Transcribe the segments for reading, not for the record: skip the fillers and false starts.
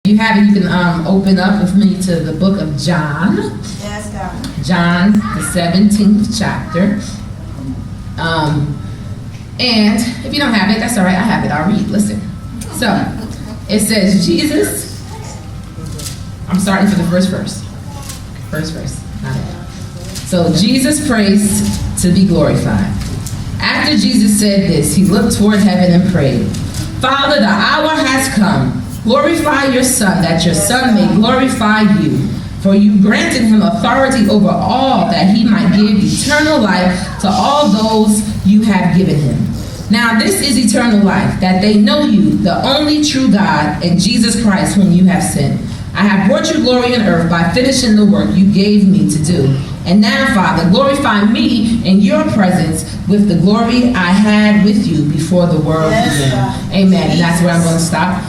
You have it, you can open up with me to the book of John. Yes, God. John, the 17th chapter. And if you don't have it, that's all right. I have it. I'll read. Listen. So, it says, Jesus. I'm starting for the first verse. First verse. So, Jesus prays to be glorified. After Jesus said this, he looked toward heaven and prayed, Father, the hour has come. Glorify your Son, that your Son may glorify you. For you granted him authority over all, that he might give eternal life to all those you have given him. Now this is eternal life, that they know you, the only true God, and Jesus Christ whom you have sent. I have brought you glory on earth by finishing the work you gave me to do. And now, Father, glorify me in your presence with the glory I had with you before the world began. Amen. And that's where I'm going to stop.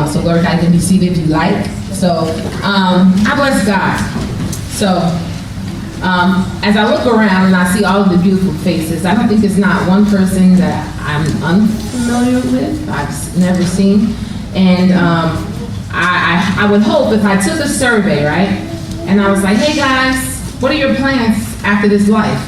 So, Lord, I can be seated if you like. So, I bless God. So, as I look around and I see all of the beautiful faces, I don't think there's not one person that I'm unfamiliar with, I've never seen. And I would hope if I took a survey, right, and I was like, hey guys, what are your plans after this life?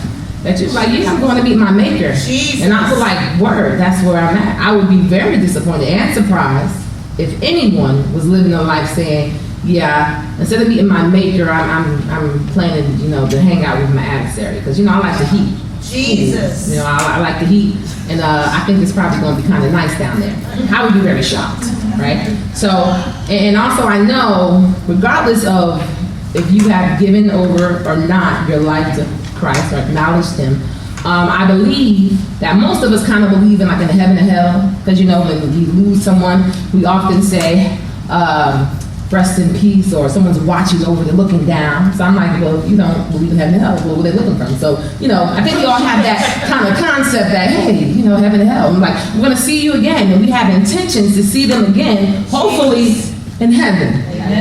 That you're like, yeah, I'm going to meet my maker. Jesus. And I was like, word, that's where I'm at. I would be very disappointed and surprised if anyone was living a life saying, yeah, instead of meeting my maker, I'm planning, to hang out with my adversary. Because, I like the heat. Jesus. I like the heat. And I think it's probably going to be kind of nice down there. I would be very shocked, right? So, and also I know, regardless of if you have given over or not your life to Christ or acknowledged him, I believe that most of us kind of believe in like in the heaven and hell. Because, when we lose someone, we often say, rest in peace, or someone's watching over, they're looking down. So I'm like, well, if you don't believe in heaven and hell, well, where are they looking from? So, I think we all have that kind of concept that, hey, heaven and hell. I'm like, we're going to see you again, and we have intentions to see them again, hopefully in heaven.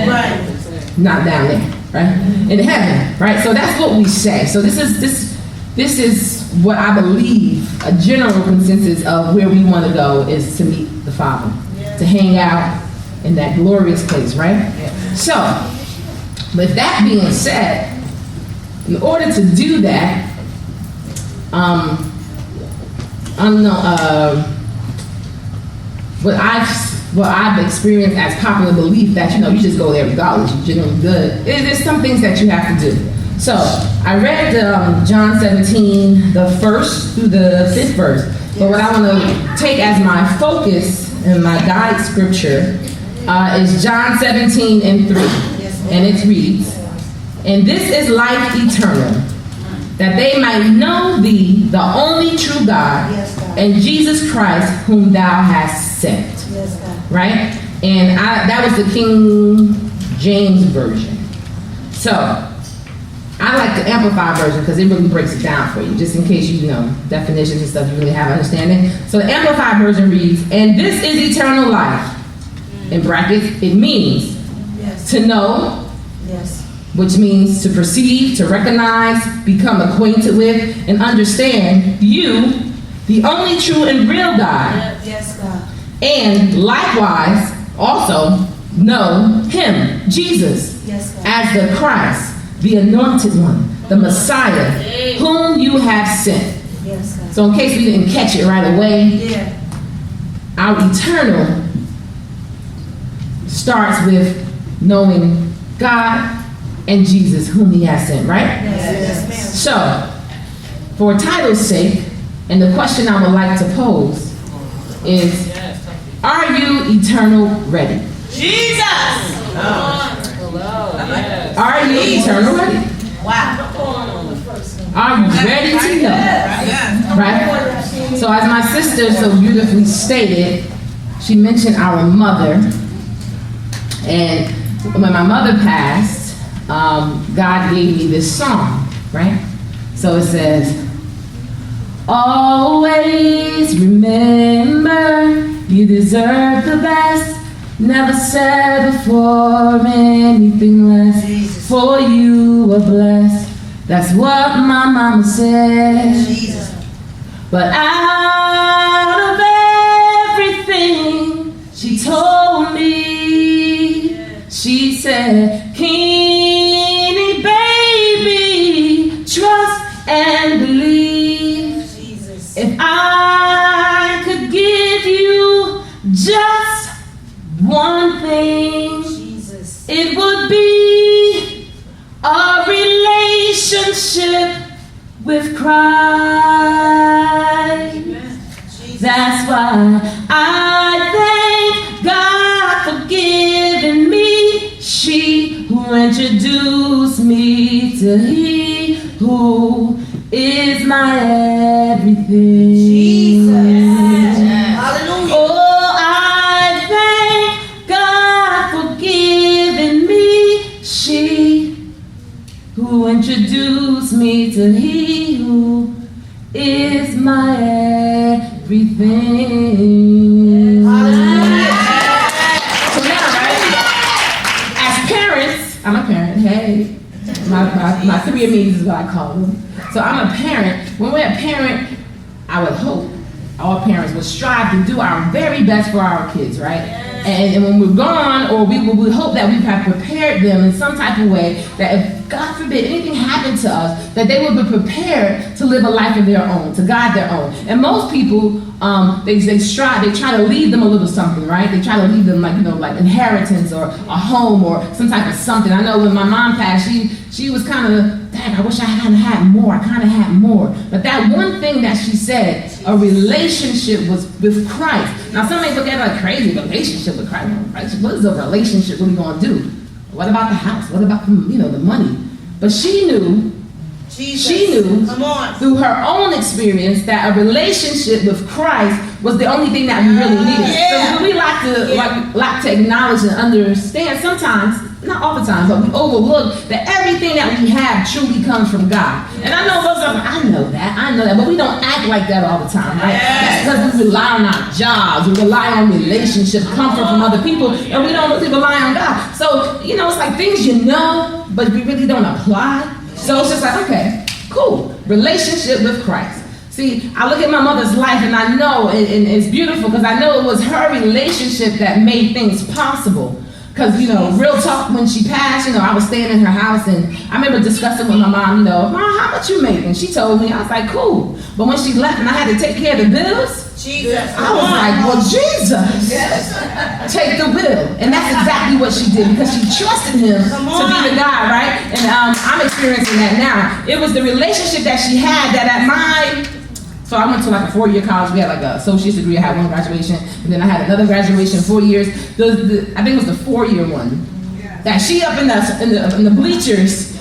Right. Not down there, right? In heaven, right? So that's what we say. So this is what I believe a general consensus of where we want to go is to meet the Father, to hang out in that glorious place, right? So, with that being said, in order to do that, what I've experienced as popular belief that you just go there regardless, you're generally good. There's some things that you have to do. So I read John 17, the 1st through the 5th verse. But what I want to take as my focus and my guide scripture is John 17 and 3. And it reads, and this is life eternal, that they might know thee, the only true God, and Jesus Christ, whom thou hast sent. Right? And that was the King James Version. So, I like the Amplified Version because it really breaks it down for you, just in case definitions and stuff, you really have understanding. So the Amplified Version reads, and this is eternal life. In brackets, it means to know, which means to perceive, to recognize, become acquainted with, and understand you, the only true and real God. Yes, God. And likewise, also know him, Jesus, as the Christ, the anointed one, the Messiah, whom you have sent. So in case we didn't catch it right away, our eternal starts with knowing God and Jesus, whom he has sent, right? So, for title's sake, and the question I would like to pose is, are you eternal ready? Jesus! Are you eternal ready? Wow. Are you ready to know? Right? So as my sister so beautifully stated, she mentioned our mother. And when my mother passed, God gave me this song, right? So it says, always remember you deserve the best. Never settle for anything less. For you were blessed. That's what my mama said. But out of everything she told me, She said, Kini, baby, trust and believe. Jesus. If I could give you just one thing, Jesus. it would be a relationship with Christ. Jesus. That's why I thank God for giving me she who introduced me to He who is my everything. Jesus. Hallelujah. Oh, I thank God for giving me she who introduced me to He who is my everything. Hallelujah. So now, right, as parents, I'm a parent, hey, my 3 amigos is what I call them. So I'm a parent. When we're a parent, I would hope all parents would strive to do our very best for our kids, right? And when we're gone, or we hope that we have prepared them in some type of way, that if, God forbid, anything happened to us, that they would be prepared to live a life of their own, to guide their own. And most people, they try to leave them a little something, right? They try to leave them like inheritance or a home or some type of something. I know when my mom passed, she was kind of, dang, I wish I kind of had more. I kind of had more. But that one thing that she said, a relationship was with Christ. Now, some may look at it like crazy, relationship with Christ. What is a relationship really going to do? What about the house? What about the money? But she knew, Come on. through her own experience, that a relationship with Christ was the only thing that we really needed. Yeah. So we like to acknowledge and understand sometimes, not all the time, but we overlook that everything that we have truly comes from God. And I know most of us, I know that, but we don't act like that all the time, right? Yes. That's because we rely on our jobs, we rely on relationships, comfort from other people, and we don't really rely on God. So, it's like things you know, but we really don't apply. So it's just like, okay, cool, relationship with Christ. See, I look at my mother's life and I know, and it's beautiful because I know it was her relationship that made things possible. Because, real talk, when she passed, I was staying in her house and I remember discussing with my mom, Mom, how much you make? And she told me, I was like, cool. But when she left and I had to take care of the bills, Jesus. I was like, well, Jesus, take the will. And that's exactly what she did because she trusted him to be the guy, right? And I'm experiencing that now. It was the relationship that she had that at so I went to like a 4-year college. We had like an associate's degree. I had one graduation, and then I had another graduation, 4 years. I think it was the 4-year one. That she up in the bleachers,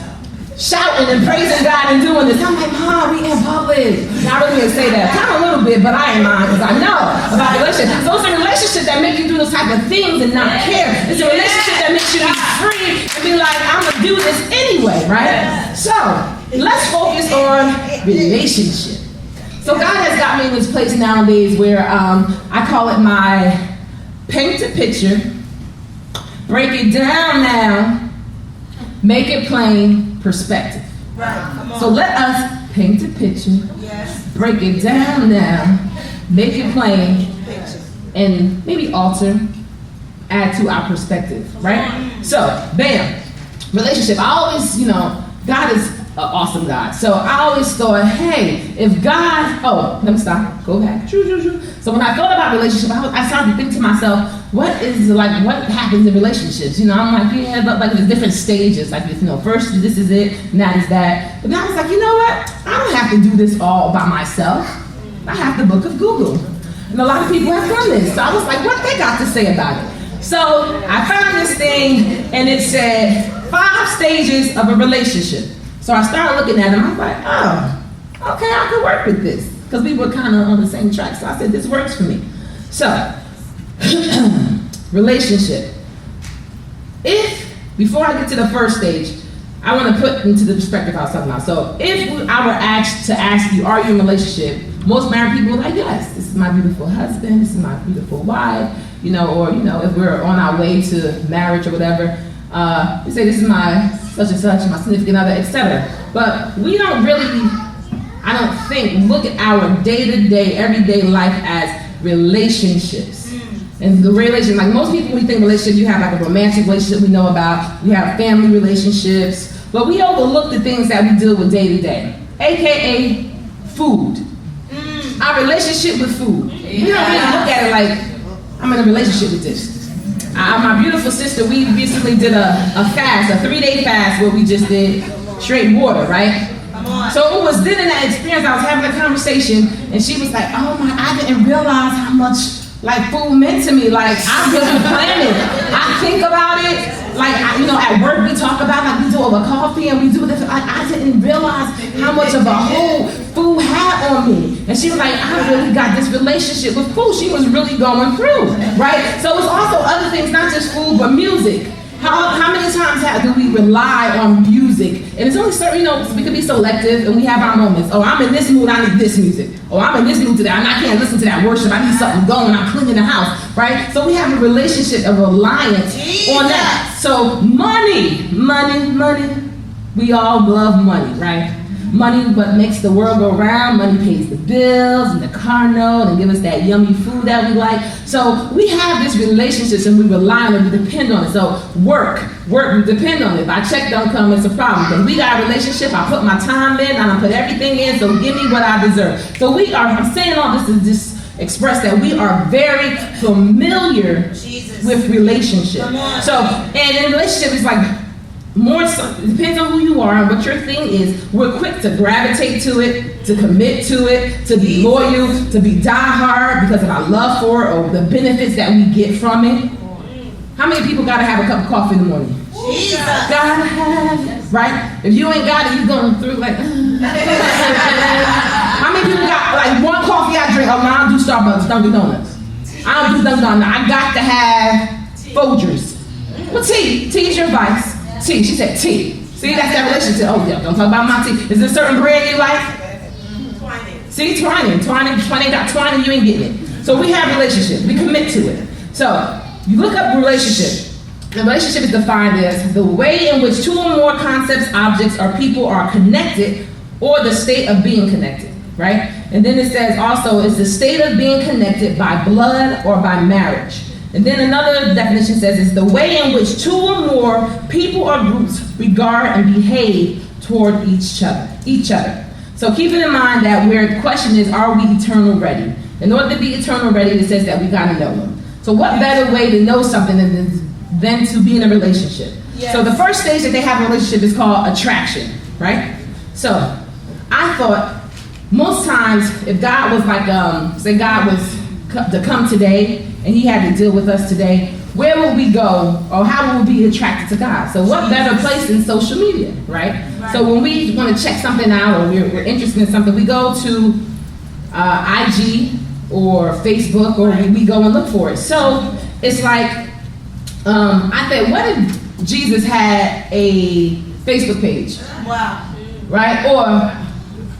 shouting and praising God and doing this. I'm like, Mom, we in public. Now, I really didn't say that. Kind of a little bit, but I ain't mind because I know about relationship. So it's a relationship that makes you do those type of things and not care. It's a relationship that makes you be free and be like, I'm going to do this anyway, right? So let's focus on relationship. So God has got me in this place nowadays where I call it my paint a picture, break it down now, make it plain perspective. Right. Come on. So let us paint a picture, break it down now, make it plain, and maybe alter, add to our perspective, right? So, bam, relationship. I always, God is an awesome God. So I always thought, hey, if God, let me stop, go back. So when I thought about relationship, I started to think to myself, what happens in relationships? I'm like, like there's different stages. Like, first this is it, and that is that. But now I was like, you know what? I don't have to do this all by myself. I have the book of Google. And a lot of people have done this. So I was like, what they got to say about it? So I found this thing, and it said 5 stages of a relationship. So I started looking at them. I was like, okay, I could work with this. Because we were kind of on the same track. So I said, this works for me. So, relationship. Before I get to the first stage, I want to put into the perspective I was talking about. So if I were asked to ask you, are you in a relationship? Most married people are like, yes, this is my beautiful husband, this is my beautiful wife, or if we're on our way to marriage or whatever, we say this is my such and such, my significant other, etc. But we don't really, I don't think, look at our day-to-day, everyday life as relationships. And the relationship, like most people, we think relationship, you have like a romantic relationship we know about, you have family relationships, but we overlook the things that we deal with day to day, aka food. Our relationship with food. We don't really look at it like, I'm in a relationship with this. My beautiful sister, we recently did a fast, a 3-day fast where we just did straight water, right? So it was then in that experience, I was having a conversation, and she was like, oh my, I didn't realize how much like food meant to me. Like, I really plan it. I think about it. Like, at work we talk about, like, we do over coffee and we do this. Like, I didn't realize how much of a hold food had on me. And she was like, I really got this relationship with food. She was really going through, right? So it's also other things, not just food, but music. How many times do we rely on music? And it's only certain, we can be selective and we have our moments. Oh, I'm in this mood, I need this music. Oh, I'm in this mood today, and I can't listen to that worship. I need something going, I'm cleaning the house, right? So we have a relationship, a reliance on that. So money. We all love money, right? Money what makes the world go round. Money pays the bills and the car note and give us that yummy food that we like. So we have this relationship and we rely on it, we depend on it. So work, we depend on it. If our check don't come, it's a problem. Because we got a relationship, I put my time in and I put everything in, so give me what I deserve. So I'm saying all this to just express that we are very familiar with relationship. So, and in relationship, it's like, more so, it depends on who you are and what your thing is. We're quick to gravitate to it, to commit to it, to be loyal, to be diehard because of our love for it or the benefits that we get from it. How many people gotta have a cup of coffee in the morning? Jesus. Gotta have it, right? If you ain't got it, you going through like. How many people got like one coffee I drink? Oh, no, I don't do Starbucks, Dunkin' Donuts. I don't do Dunkin' Donuts. I got to have Folgers. Well, tea is your vice. Tea, she said tea. See, that's that relationship. Oh, yeah, don't talk about my tea. Is there certain bread you like? See, twining, you ain't getting it. So we have relationship, we commit to it. So, you look up relationship. The relationship is defined as the way in which two or more concepts, objects, or people are connected, or the state of being connected, right? And then it says also, it's the state of being connected by blood or by marriage. And then another definition says it's the way in which two or more people or groups regard and behave toward each other. So keeping in mind that the question is, are we eternal ready? In order to be eternal ready, it says that we gotta know them. So what better way to know something than to be in a relationship? Yes. So the first stage that they have in a relationship is called attraction, right? So I thought most times if God was like, say God was to come today, and he had to deal with us today, where will we go or how will we be attracted to God? So what better place than social media, right? So when we want to check something out or we're interested in something, we go to IG or Facebook or we go and look for it. So it's like, I think, what if Jesus had a Facebook page? Wow. Right? Or,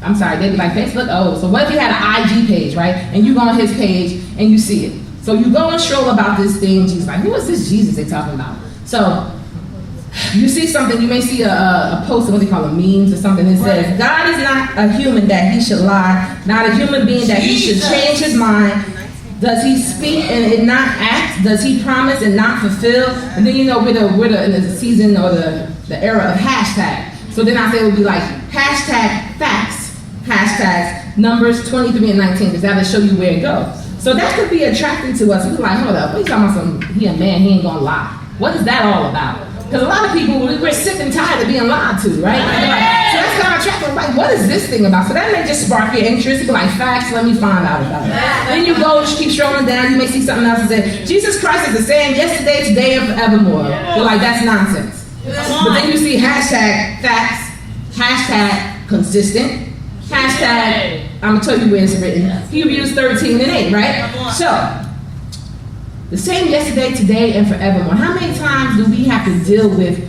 I'm sorry, they be like Facebook? Oh, so what if he had an IG page, right? And you go on his page and you see it. So you go and stroll about this thing, Jesus, like, who is this Jesus they talking about? So you see something, you may see a post of what they call a memes or something that says, God is not a human that he should lie, not a human being that he should change his mind. Does he speak and not act? Does he promise and not fulfill? And then we're in the season or the era of hashtag. So then I say it would be like hashtag facts, hashtags Numbers 23 and 19, because that'll show you where it goes. So that could be attracting to us. We're like, hold up, what are you talking about? He a man, he ain't gonna lie. What is that all about? Because a lot of people, we're sick and tired of being lied to, right? So that's kind of attractive. Like, what is this thing about? So that may just spark your interest. You be like, facts, let me find out about it. Then you go, just keep strolling down, you may see something else and say, Jesus Christ is the same yesterday, today, and forevermore. You're like, that's nonsense. But then you see hashtag facts, hashtag consistent, hashtag, I'm gonna tell you where it's written, Hebrews 13 and 8, right? So, the same yesterday, today, and forevermore. How many times do we have to deal with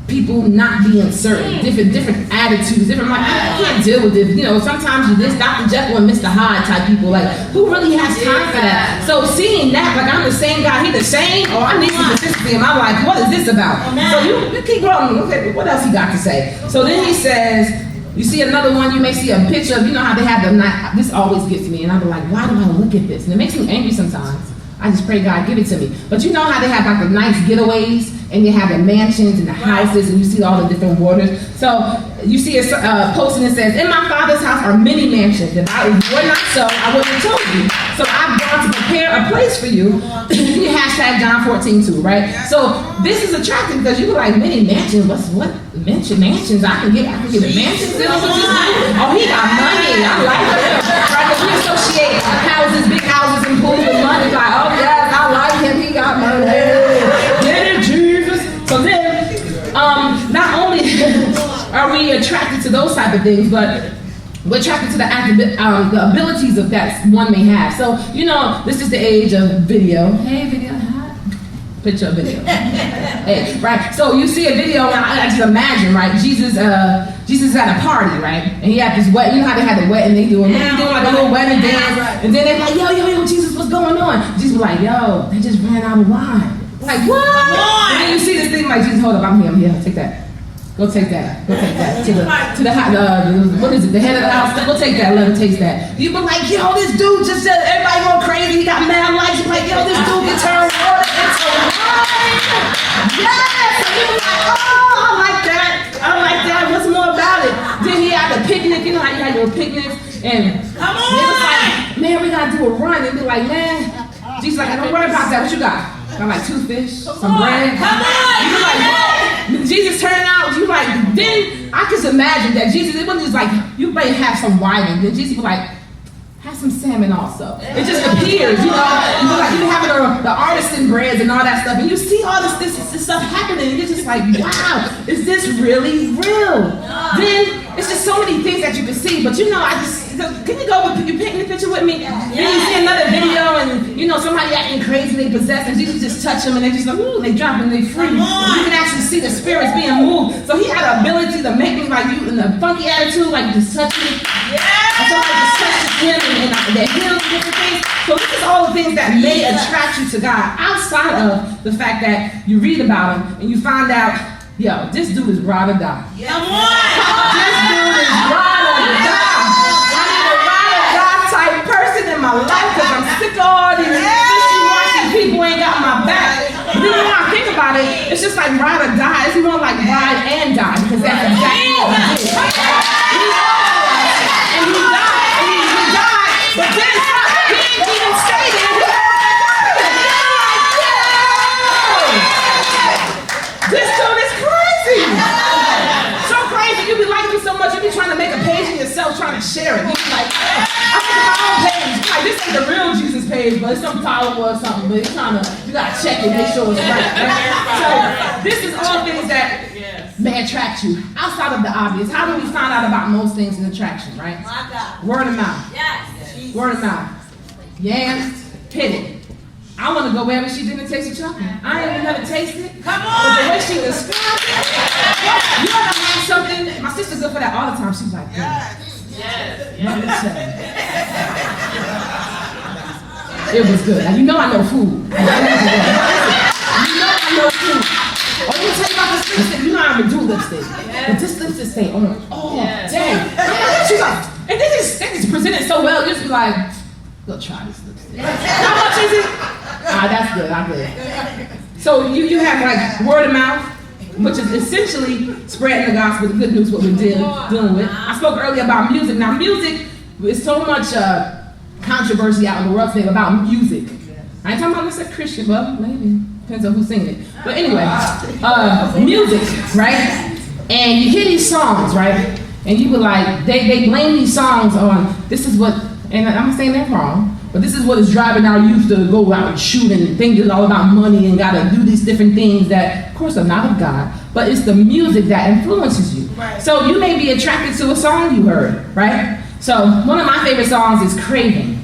people not being certain, different attitudes, different, like, I can't deal with this. Sometimes you're this Dr. Jekyll and Mr. Hyde type people, like, who really has time for that? So seeing that, like, I'm the same guy, he the same, or I need some consistency in my life, what is this about? So you keep rolling, okay, what else he got to say? So then he says, you see another one, you may see a picture of, how they have this always gets me, and I'm like, why do I look at this? And it makes me angry sometimes. I just pray God give it to me. But you know how they have like the nice getaways, and they have the mansions and the houses, and you see all the different waters. So you see a posting that says, "In my Father's house are many mansions. If I were not so, I wouldn't have told you. So I've gone to prepare a place for you." Hashtag John 14:2, right? So this is attractive because you were like, many mansions. What mansions? I can get mansions. Oh, he got money. I like it. Right? Because we associate houses, big houses, and pools with money. Like, oh yes, I like him. He got money. Get it, Jesus. So then, not only are we attracted to those type of things, but we're attracted to the abilities of that one may have. So, you know, this is the age of video. Hey, video, hot. Picture of video. Hey, right? So you see a video, and I just imagine, right? Jesus at a party, right? And he had this wedding. You know how they had the wedding? They doing like a little wedding dance. And then they're like, yo, Jesus, what's going on? Jesus was like, yo, they just ran out of wine. Like, what? And then you see this thing like, Jesus, hold up, I'm here, take that. Go take that. To the what is it? The head of the house. Go take that. Let him taste that. You be like, yo, this dude just said everybody going crazy. He got mad lights. You're like, yo, this dude can turn water into wine. Yes. And you be like, oh, I like that. What's more about it? Then he had a picnic. You know how you had your picnics and Come on. they was like, man, we gotta do a run. And be like, man, Jesus like, don't worry about that. What you got? Got like 2 fish, some bread. Come on. You like, what? Jesus turned out, you like, then I just imagine that Jesus, it wasn't just like, you may have some wine, and then Jesus was like, have some salmon also. It just appears, you know like you having the artisan breads and all that stuff, and you see all this stuff happening, and you're just like, wow, is this really real? Then it's just so many things that you can see, but you know, can you go with, you painting the picture with me? And you see another video, and you know, somebody acting crazy, they possess, and Jesus just touch them, and they just like, ooh, they drop and they free. You can actually see the spirits being moved. So he had the ability to make me like you in a funky attitude, like just touch me. And somebody just touches him, and they're healed and different things. So this is all the things that may attract you to God, outside of the fact that you read about him and you find out, yo, this dude is ride or die. Come on. This dude is ride or die. I need a ride or die type person in my life because I'm sick of all these wishy-washy people who ain't got my back. But then when I think about it, it's just like ride or die. It's more like ride and die because that's exactly what he did. And he died, but then he didn't even stay there. This dude is crazy. So crazy. You be liking me so much, you be trying to make a page of yourself, trying to share it. You be like, I make my own page. Like, this ain't the real Jesus page, but it's some follower or something. But you gotta check it, make sure it's right. So this is all things that may attract you. Outside of the obvious, how do we find out about most things in attraction, right? Word of mouth. Yes. Word of mouth. Yams, pitted. I want to go wherever she didn't taste the chocolate. I ain't even never tasted it. Come But the on. way she described it, you ever had something? My sister's good for that all the time. She's like, let me tell you. It was good. Now, you know I know food. You know I know food. Oh, let me tell you about this lipstick. You know I would do lipstick. But this lipstick stay on. Oh, dang. She's like, and they just present it so well. You just be like, go try this lipstick. How much is it? That's good. I'm good. So you have like word of mouth, which is essentially spreading the gospel, the good news, what we're dealing with. I spoke earlier about music. Now, music is so much controversy out in the world today about music. I ain't talking about this Christian, well, maybe. Depends on who's singing it. But anyway, music, right? And you hear these songs, right? And you were like, they blame these songs on, this is what, and I'm not saying they're wrong, but this is what is driving our youth to go out and shoot and think it's all about money and gotta do these different things that, of course, are not of God, but it's the music that influences you. Right. So you may be attracted to a song you heard, right? So one of my favorite songs is Craving.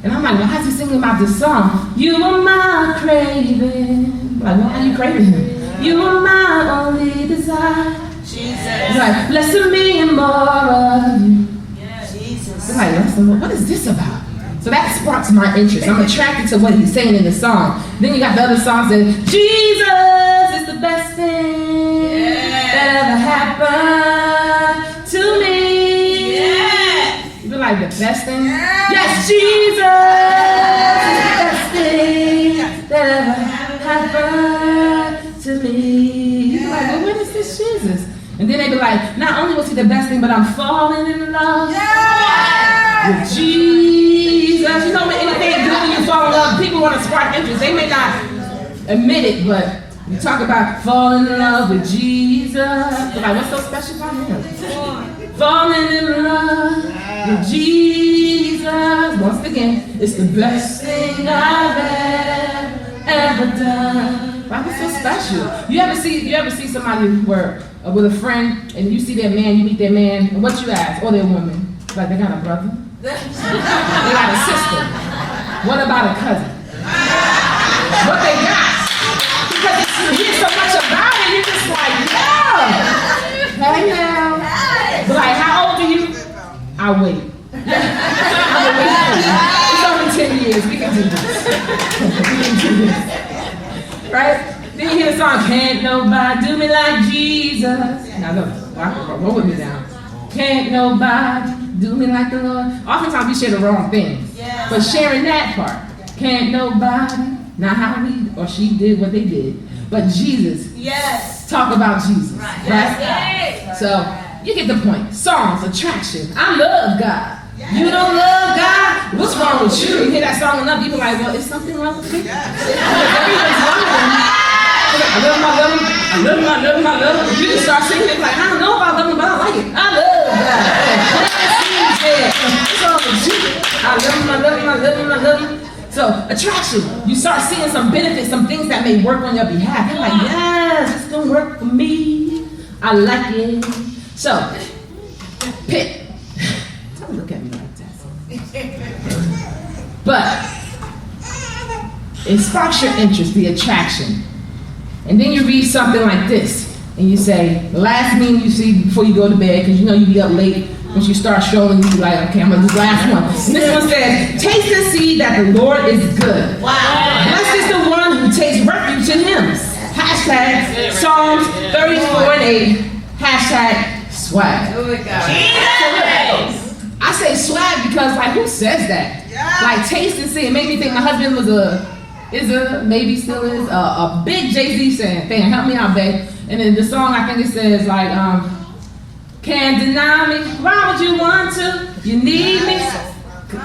And I'm like, why is he singing about this song? You are my craving. Like, why are you craving him? You are my only desire. Jesus. It's like, less of me and more of you. Yeah, Jesus. It's like, what is this about? So that sparks my interest. I'm attracted to what he's saying in the song. Then you got the other songs that, Jesus is the best thing that ever happened to me. Yeah. You be like, the best thing? Yes, Jesus is the best thing You be like, well, when is this Jesus? And then they be like, not only was he the best thing, but I'm falling in love with Jesus. You know, when anything good when you fall in love, people want to spark interest. They may not admit it, but you talk about falling in love with Jesus. They're like, what's so special about him? Falling in love with Jesus. Once again, it's the best thing I've ever done. Why was so special? You ever see somebody where with a friend and you see their man, you meet their man, and what you ask, or their woman? Like, they got a brother? They got a sister. What about a cousin? What they got? Because you hear so much about it, you're just like, yo! Hey now. But like, how old are you? I'll wait. I'll wait for you. It's only 10 years. We can do this. We can do this. Right? Then you hear the song, can't nobody do me like Jesus. Now look, roll with me now. Can't nobody do me like the Lord. Oftentimes we share the wrong things. Yes. But sharing that part, can't nobody, not how he or she did what they did, but Jesus. Yes. Talk about Jesus. Right? Yes. So you get the point. Songs, attraction. I love God. Yes. You don't love God? What's wrong with you? You hear that song enough, people are like, well, is something wrong with me? Yes. Everything's wrong with me. I love him, I love him, I love him, I love him, I love him. You can start singing it like, I don't know if I love him, but I like it. I love God. What's wrong with you? I love him, I love him, I love him, I love him. So, attraction. You start seeing some benefits, some things that may work on your behalf. You're like, yes, it's going to work for me. I like it. So, pick. Don't look at me like that. But, it sparks your interest, the attraction. And then you read something like this, and you say, the last meme you see before you go to bed, because you know you be up late, once you start strolling, you be like, okay, I'm going to do the last one. And this one says, taste and see that the Lord is good. Wow. Blessed is the one who takes refuge in him. Hashtag Psalms 34:8. Hashtag swag. So look, I say swag because, like, who says that? Like, taste and see. It made me think my husband was maybe still is, a big Jay-Z fan. Help me out, babe. And then the song, I think it says, like, can't deny me. Why would you want to? You need me.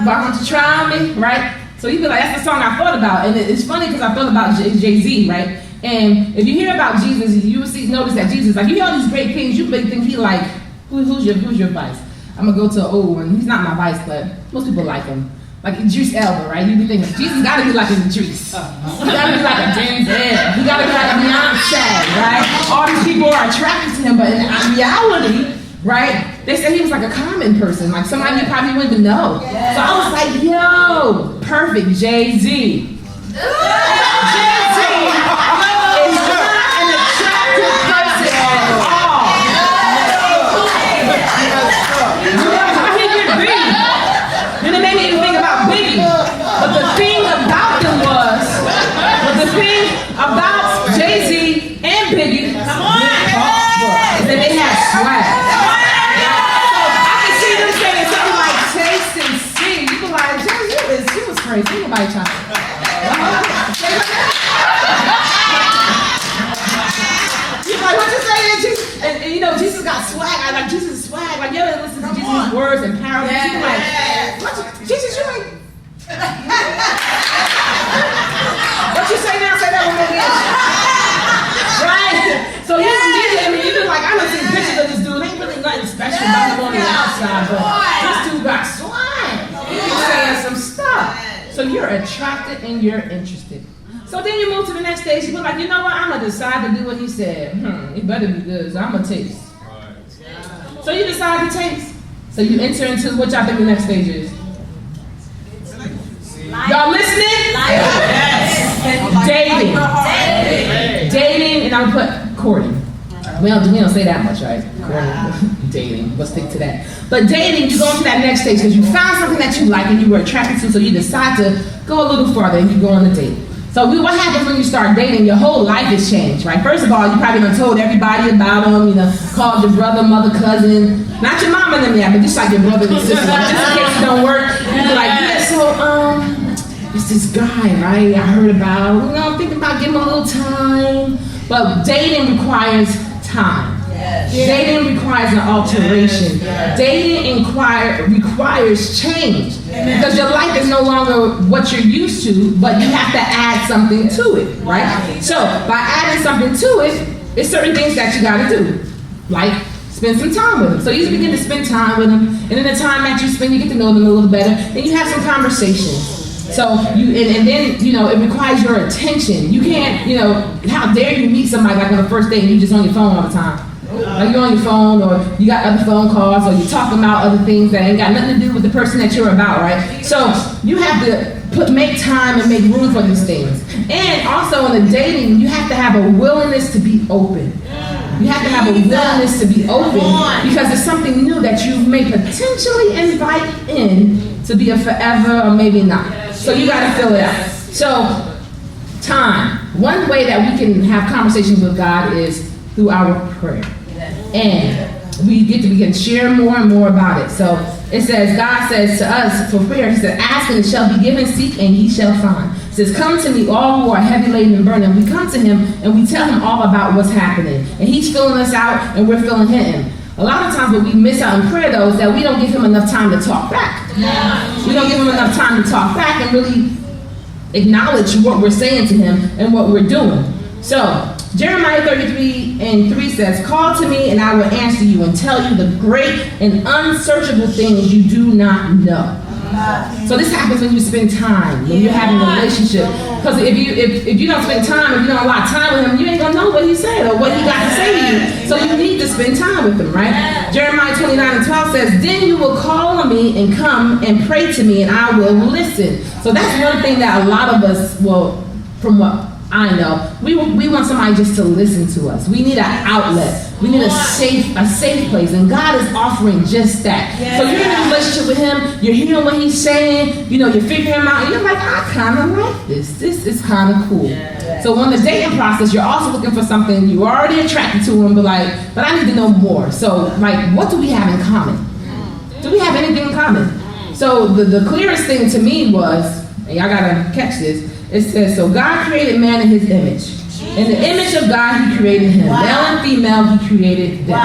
Why don't you try me? Right? So you be like, that's the song I thought about. And it's funny because I thought about Jay-Z, right? And if you hear about Jesus, you will notice that Jesus, like, you hear all these great things, you may think he like, who's your vice? I'm going to go to an old one. He's not my vice, but most people like him. Like Idris Elba, right? You be thinking, Jesus got to be like an Idris. He got to be like a James Ed. He got to be like a Beyonce, right? All these people are attracted to him, but in reality, right, they say he was like a common person, like somebody you probably wouldn't even know. Yeah. So I was like, yo, perfect, Jay-Z. Jay-Z is not an attractive person at all. I think you're Biggie. And it made me even think about Biggie. But the thing about them was, Jay-Z and Biggie, is that they had swag. She was crazy. Nobody trying to. You're like, what you saying? Jesus? And you know, Jesus got swag. I like Jesus' swag. Like, you ever listen to Jesus' words and power? Yeah. You're like, what Jesus, you like? What you say now? Say that one more again. Right? So you be like, I don't see pictures of this dude. Ain't really nothing special about him on the outside, but this dude got swag. He's saying some stuff. So you're attracted and you're interested. So then you move to the next stage. You be like, you know what? I'm going to decide to do what he said. It better be good, so I'm going to taste. So you decide to taste. So you enter into what y'all think the next stage is. Y'all listening? Dating. Dating, and I'm going to put courting. We don't say that much, right? Dating, we'll stick to that. But dating, you go into that next stage because you found something that you like and you were attracted to, so you decide to go a little farther and you go on a date. So what happens when you start dating? Your whole life has changed, right? First of all, you probably done told everybody about them, called your brother, mother, cousin, not your mom and them yet, but just like your brother and sister, like, just in case it don't work. You be like, yeah, so it's this guy, right? I heard about. I'm thinking about giving him a little time. But dating requires time. Dating requires an alteration. Dating requires change. Because your life is no longer what you're used to, but you have to add something to it, right? So by adding something to it, there's certain things that you got to do, like spend some time with them. So you begin to spend time with them, and in the time that you spend, you get to know them a little better, and you have some conversations. So you, and then, you know, it requires your attention. You can't, you know, how dare you meet somebody like on the first date and you're just on your phone all the time. Like you're on your phone, or you got other phone calls, or you're talking about other things that ain't got nothing to do with the person that you're about, right? So you have to make time and make room for these things. And also in the dating, you have to have a willingness to be open. You have to have a willingness to be open, because it's something new that you may potentially invite in to be a forever or maybe not. So you got to fill it out. So time. One way that we can have conversations with God is through our prayer. And we can share more and more about it. So it says, God says to us for prayer, he said, ask and it shall be given, seek and ye shall find. It says, come to me all who are heavy laden and burdened. We come to him and we tell him all about what's happening. And he's filling us out and we're filling him. A lot of times what we miss out in prayer though is that we don't give him enough time to talk back. We don't give him enough time to talk back and really acknowledge what we're saying to him and what we're doing. So Jeremiah 33:3 says, call to me and I will answer you and tell you the great and unsearchable things you do not know. So this happens when you spend time, when you're having a relationship. Because if you don't spend time, if you don't allow time with him, you ain't gonna know what he said or what he got to say to you. So you need to spend time with him, right? Jeremiah 29:12 says, then you will call on me and come and pray to me and I will listen. So that's one thing that a lot of us, well, from what I know, we want somebody just to listen to us. We need an outlet. We need a safe place, and God is offering just that. So you're in a relationship with him, you're hearing what he's saying, you know, you're figuring him out, and you're like, I kind of like this. This is kind of cool. So on the dating process, you're also looking for something, you're already attracted to him, but I need to know more. So like, what do we have in common? Do we have anything in common? So the clearest thing to me was, and y'all gotta catch this, it says, so God created man in his image. In the image of God, he created him. Male and female, he created them.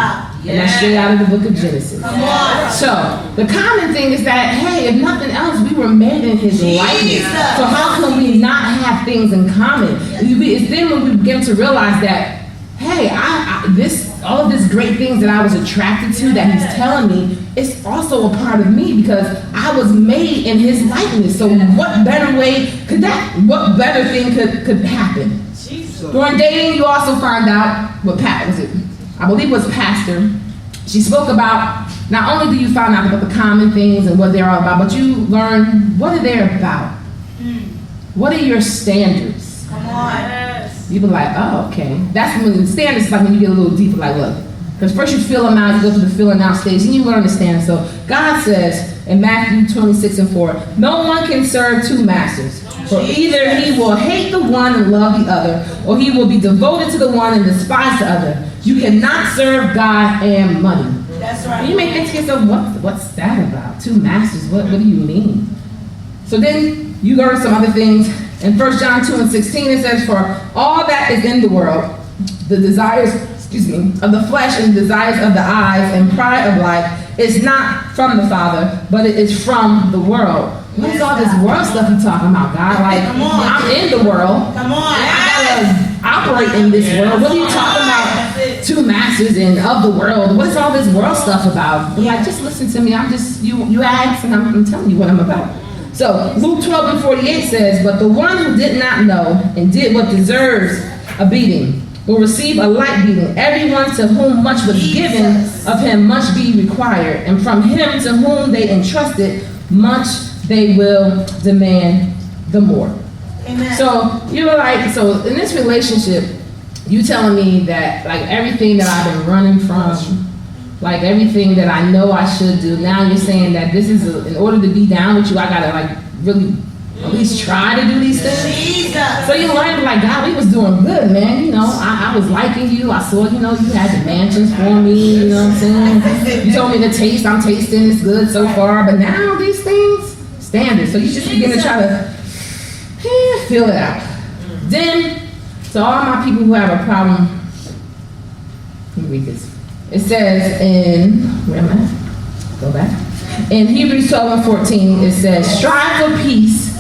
And that's straight out of the book of Genesis. So the common thing is that, hey, if nothing else, we were made in his likeness. So how can we not have things in common? It's then when we begin to realize that, hey, all of these great things that I was attracted to that he's telling me, it's also a part of me because I was made in his likeness. So what better thing could happen? During dating, you also find out I believe it was Pastor. She spoke about, not only do you find out about the common things and what they're all about, but you learn what are they about. What are your standards? Come on. You be like, oh, okay. That's when the standards is like when you get a little deeper, like, look. Because first you fill them out, you go through the filling out stage, and you learn the standards. So God says in Matthew 26:4, no one can serve two masters. For either he will hate the one and love the other, or he will be devoted to the one and despise the other. You cannot serve God and money. That's right. And you may think to yourself, what's that about? Two masters, what do you mean? So then you learn some other things. In 1 John 2:16, it says, for all that is in the world, the desires, of the flesh and desires of the eyes and pride of life is not from the Father, but it is from the world. What is all this world stuff you talking about, God? Like, I'm in the world. Come on. I gotta operate in this world. What are you talking about? Two masters and of the world. What is all this world stuff about? Like, just listen to me. You ask, and I'm telling you what I'm about. So Luke 12:48 says, but the one who did not know and did what deserves a beating will receive a light beating. Everyone to whom much was given, of him much be required. And from him to whom they entrusted, much they will demand the more. Amen. So you're like, so in this relationship, you telling me that like everything that I've been running from, like everything that I know I should do, now you're saying that this is, in order to be down with you, I gotta like really at least try to do these things. Jesus. So you learn like, God, we was doing good, man. You know, I was liking you. I saw, you know, you had the mansions for me, you know what I'm saying? You told me to taste, I'm tasting, it's good so far. But now these things, standard. So you just begin to try to fill it out. Then, So all my people who have a problem, let me read this. It says in, where am I? Go back. In Hebrews 12:14, it says, strive for peace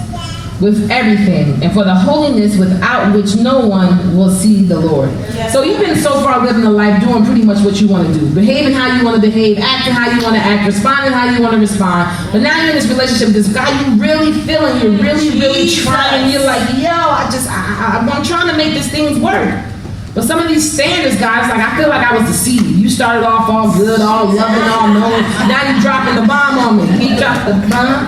with everything, and for the holiness without which no one will see the Lord. Yes. So you've been so far living a life doing pretty much what you want to do. Behaving how you want to behave, acting how you want to act, responding how you want to respond. But now you're in this relationship with this guy you really feeling, you're really trying, you're like, yo, I'm trying to make these things work. But some of these standards, guys, like I feel like I was deceived. You started off all good, all loving, all knowing. Now you're dropping the bomb on me. He dropped the bomb.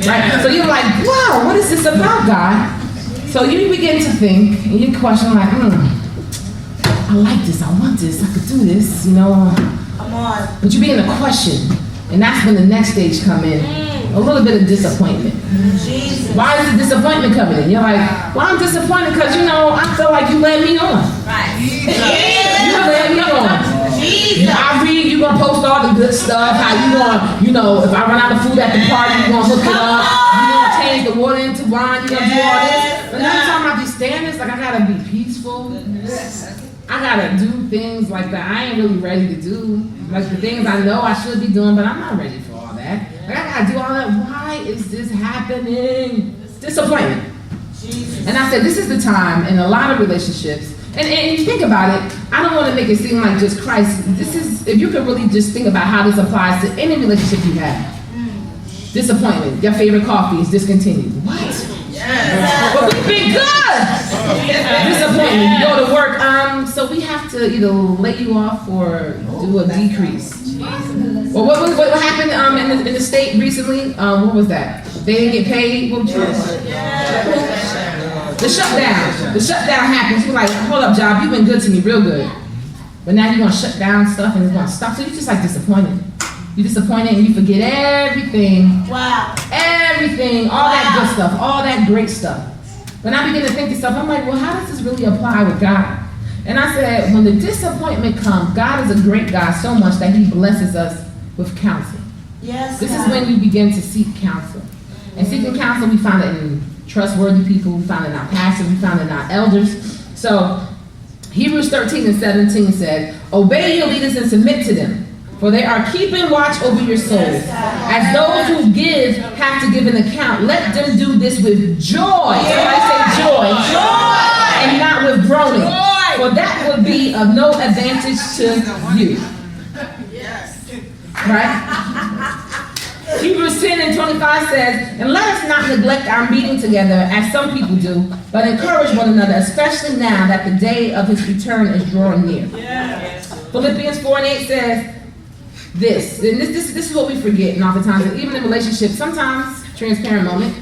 Right? So you're like, wow, what is this about, God? So you begin to think, and you question like, I like this, I want this, I could do this, you know. Come on. But you begin to question, and that's when the next stage come in. A little bit of disappointment. Jesus. Why is the disappointment coming in? You're like, well, I'm disappointed because, I feel like you led me on. Right. You led me on. Jesus. I read, you're going to post all the good stuff, how you going to, if I run out of food at the party, you're going to hook it up, you're going to change the water into wine, you're going to do all this. But now I'm talking about these standards, like I got to be peaceful. I got to do things like that I ain't really ready to do. Like the things I know I should be doing, but I'm not ready for all that. Like I got to do all that. Why is this happening? Disappointment. And I said, this is the time in a lot of relationships. And if you think about it, I don't want to make it seem like just Christ. This is, if you could really just think about how this applies to any relationship you have. Disappointment. Your favorite coffee is discontinued. What? Yes. But we've been good. Disappointment. You go to work. So we have to either lay you off or do a decrease. Well, what happened in the state recently? What was that? They didn't get paid. What was the shutdown. The shutdown happens. You're like, hold up, job. You've been good to me, real good. But now you're gonna shut down stuff and it's gonna stop. So you're just like disappointed. You're disappointed and you forget everything. Wow. Everything, all that good stuff, all that great stuff. When I begin to think of stuff, I'm like, well, how does this really apply with God? And I said, when the disappointment comes, God is a great God so much that He blesses us with counsel. Yes. This is when you begin to seek counsel. And seeking counsel, we find it in trustworthy people, we find it in our pastors, we find it in our elders. So Hebrews 13:17 said, obey your leaders and submit to them, for they are keeping watch over your souls. As those who give have to give an account, let them do this with joy. Somebody say joy. Joy. And not with groaning. Joy. For that would be of no advantage to you. Yes. Right? Hebrews 10:25 says, and let us not neglect our meeting together as some people do, but encourage one another, especially now that the day of His return is drawing near. Yes. Philippians 4:8 says this, and this is what we forget oftentimes, that even in relationships, sometimes, transparent moment,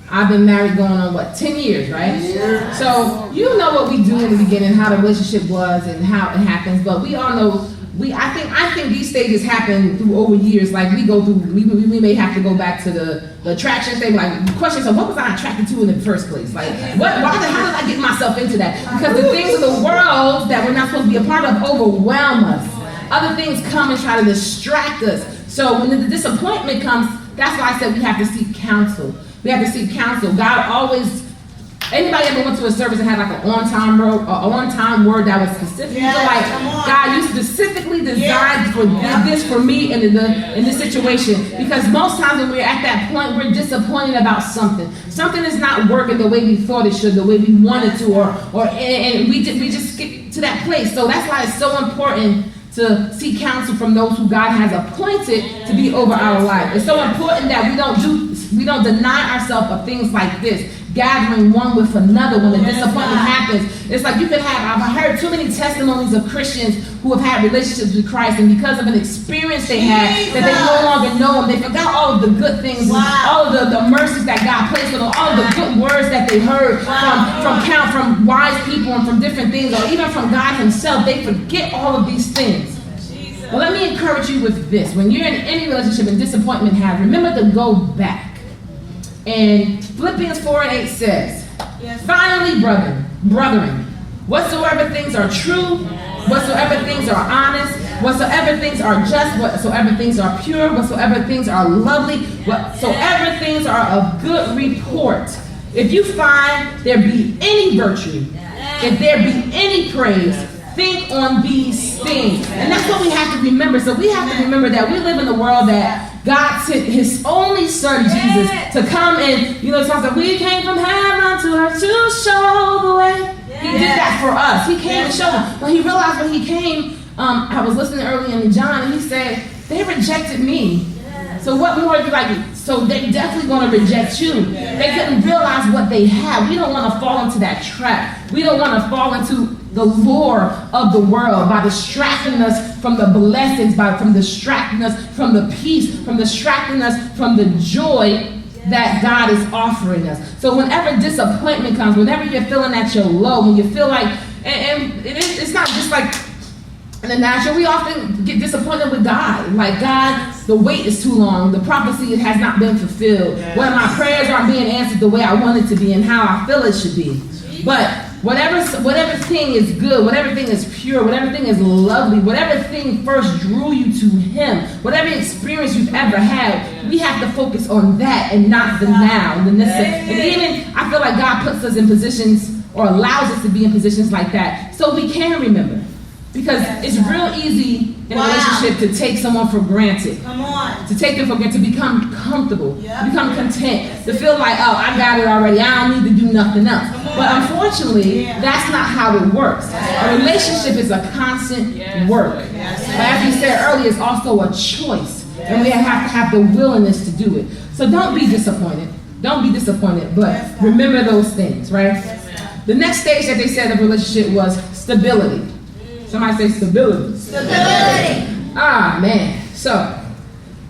I've been married going on 10 years, right? Yeah. So you know what we do in the beginning, how the relationship was and how it happens, but we all know, I think these stages happen through over years. Like we go through, we may have to go back to the attraction stage. Like the question is, what was I attracted to in the first place? Like how did I get myself into that? Because the things of the world that we're not supposed to be a part of overwhelm us. Other things come and try to distract us. So when the disappointment comes, that's why I said we have to seek counsel. We have to seek counsel. God always. Anybody ever went to a service and had like an on-time word that was specific? Yeah, like, God, you specifically designed for this for me in this situation. Because most times when we're at that point, we're disappointed about something. Something is not working the way we thought it should, the way we wanted to, and we just get to that place. So that's why it's so important to seek counsel from those who God has appointed to be over our life. It's so important that we don't deny ourselves of things like this. Gathering one with another when the disappointment happens. It's like I've heard too many testimonies of Christians who have had relationships with Christ, and because of an experience they had, that they no longer know Him. They forgot all of the good things, all of the mercies that God placed on them, all of the good words that they heard from wise people and from different things, or even from God Himself. They forget all of these things. Well, let me encourage you with this. When you're in any relationship and disappointment happens, remember to go back. And Philippians 4:8 says, finally, brethren, whatsoever things are true, whatsoever things are honest, whatsoever things are just, whatsoever things are pure, whatsoever things are lovely, whatsoever things are of good report, if you find there be any virtue, if there be any praise, think on these things. And that's what we have to remember. So we have to remember that we live in a world that God sent his only son, Jesus, to come and, it talks about we came from heaven to earth to show the way. He did that for us. He came to show them. But he realized when he came, I was listening earlier in John, and he said, they rejected me. So what more is like, so they're definitely going to reject you. They couldn't realize what they had. We don't want to fall into that trap. We don't want to fall into the lure of the world by distracting us from the blessings, from distracting us from the peace, from distracting us from the joy that God is offering us. So whenever disappointment comes, whenever you're feeling that you're low, when you feel like, and it's not just like in the natural, we often get disappointed with God. Like, God, the wait is too long. The prophecy, it has not been fulfilled. When my prayers aren't being answered the way I want it to be and how I feel it should be. But whatever thing is good, whatever thing is pure, whatever thing is lovely, whatever thing first drew you to him, whatever experience you've ever had, we have to focus on that and not the now. And even, I feel like God puts us in positions or allows us to be in positions like that so we can remember. Because it's real easy in a relationship to take someone for granted. Come on. To take them for granted, to become comfortable, become content, to feel like, oh, I got it already, I don't need to do nothing else. But unfortunately, that's not how it works. A relationship is a constant work. But as we said earlier, it's also a choice. And we have to have the willingness to do it. So don't be disappointed. Don't be disappointed, but remember those things, right? The next stage that they said of relationship was stability. Somebody say stability. Stability. Ah, man. So,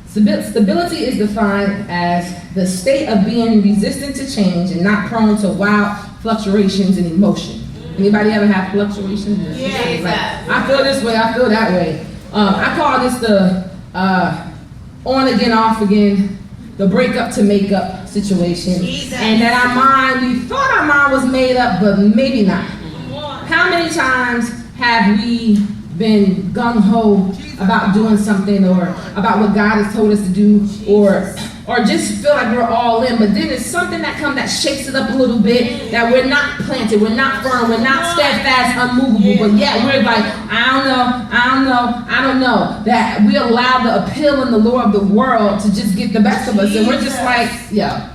stability is defined as the state of being resistant to change and not prone to wild fluctuations in emotion. Anybody ever have fluctuations? Yeah. Like, I feel this way, I feel that way. I call this the on again, off again, the break up to make up situation. Jesus. And that our mind, we thought our mind was made up, but maybe not. How many times have we been gung-ho about doing something or about what God has told us to do or just feel like we're all in, but then it's something that comes that shakes it up a little bit, that we're not planted, we're not firm, we're not steadfast, unmovable, but yet we're like, I don't know, that we allow the appeal and the lure of the world to just get the best of us, and we're just like, yeah.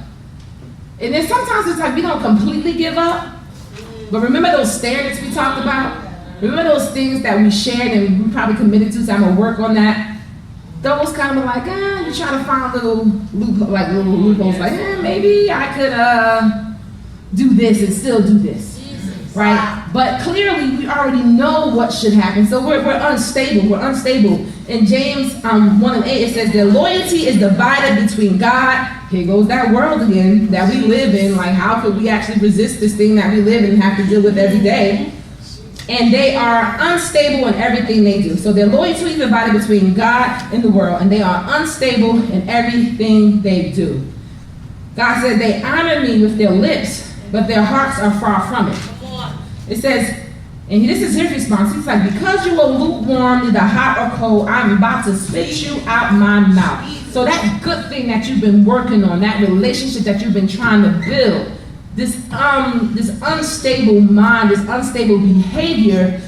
And then sometimes it's like we don't completely give up, but remember those standards we talked about? Remember those things that we shared and we probably committed to, so I'm going to work on that? Those kind of like, you try to find little loopholes, like, maybe I could do this and still do this, right? But clearly we already know what should happen, so we're unstable. In James 1:8, it says, their loyalty is divided between God, here goes that world again, that we live in, like how could we actually resist this thing that we live in and have to deal with every day? And they are unstable in everything they do. So their loyalty is divided between God and the world, and they are unstable in everything they do. God said they honor me with their lips, but their hearts are far from it. It says, and this is his response, he's like, because you are lukewarm, either hot or cold, I'm about to spit you out my mouth. So that good thing that you've been working on, that relationship that you've been trying to build, this unstable mind, this unstable behavior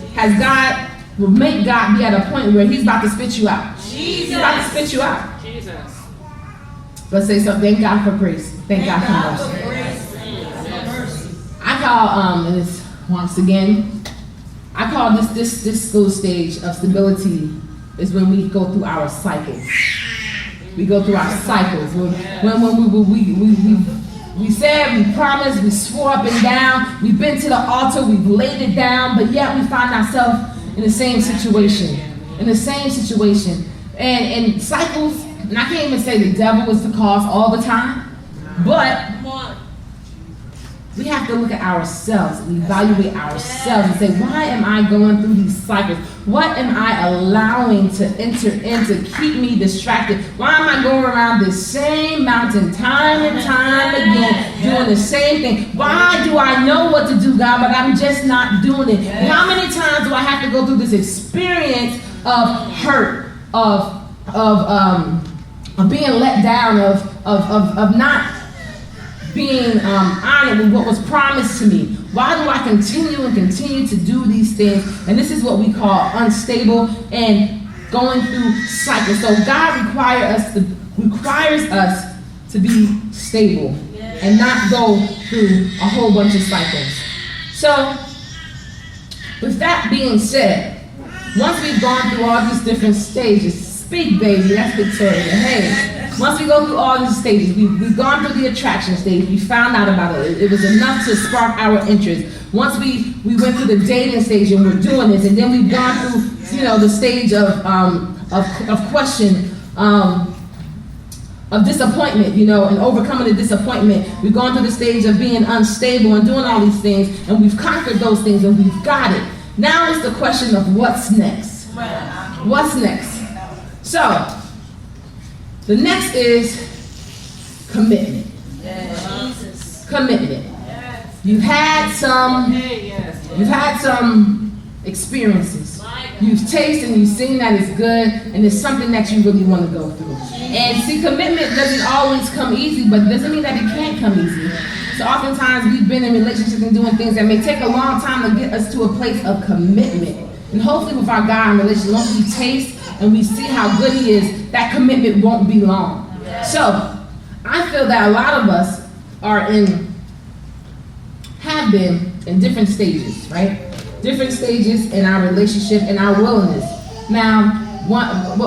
will make God be at a point where he's about to spit you out. Jesus. He's about to spit you out. Jesus. Let's say something. Thank God for grace. Thank God for mercy. I call and it's once again, I call this little stage of stability is when we go through our cycles. We go through our cycles. When we said, we promised, we swore up and down, we've been to the altar, we've laid it down, but yet we find ourselves in the same situation. And cycles, and I can't even say the devil is the cause all the time, but we have to look at ourselves and evaluate ourselves and say, why am I going through these cycles? What am I allowing to enter in to keep me distracted? Why am I going around this same mountain time and time again, doing the same thing? Why do I know what to do, God, but I'm just not doing it? How many times do I have to go through this experience of hurt, of being let down, of not being honored with what was promised to me? Why do I continue to do these things? And this is what we call unstable and going through cycles. So God requires us to be stable and not go through a whole bunch of cycles. So, with that being said, once we've gone through all these different stages, speak, baby, that's Victoria. Hey, once we go through all these stages, we've gone through the attraction stage, we found out about it. It was enough to spark our interest. Once we went through the dating stage and we're doing this, and then we've gone through, the stage of question, of disappointment, and overcoming the disappointment. We've gone through the stage of being unstable and doing all these things, and we've conquered those things, and we've got it. Now it's the question of what's next. What's next? So, the next is commitment. Commitment. You've had some experiences. You've tasted and you've seen that it's good, and it's something that you really want to go through. And see, commitment doesn't always come easy, but it doesn't mean that it can't come easy. So oftentimes we've been in relationships and doing things that may take a long time to get us to a place of commitment. And hopefully with our God in relationship, once we taste and we see how good He is, that commitment won't be long. So I feel that a lot of us have been in different stages, right? Different stages in our relationship and our willingness. Now, what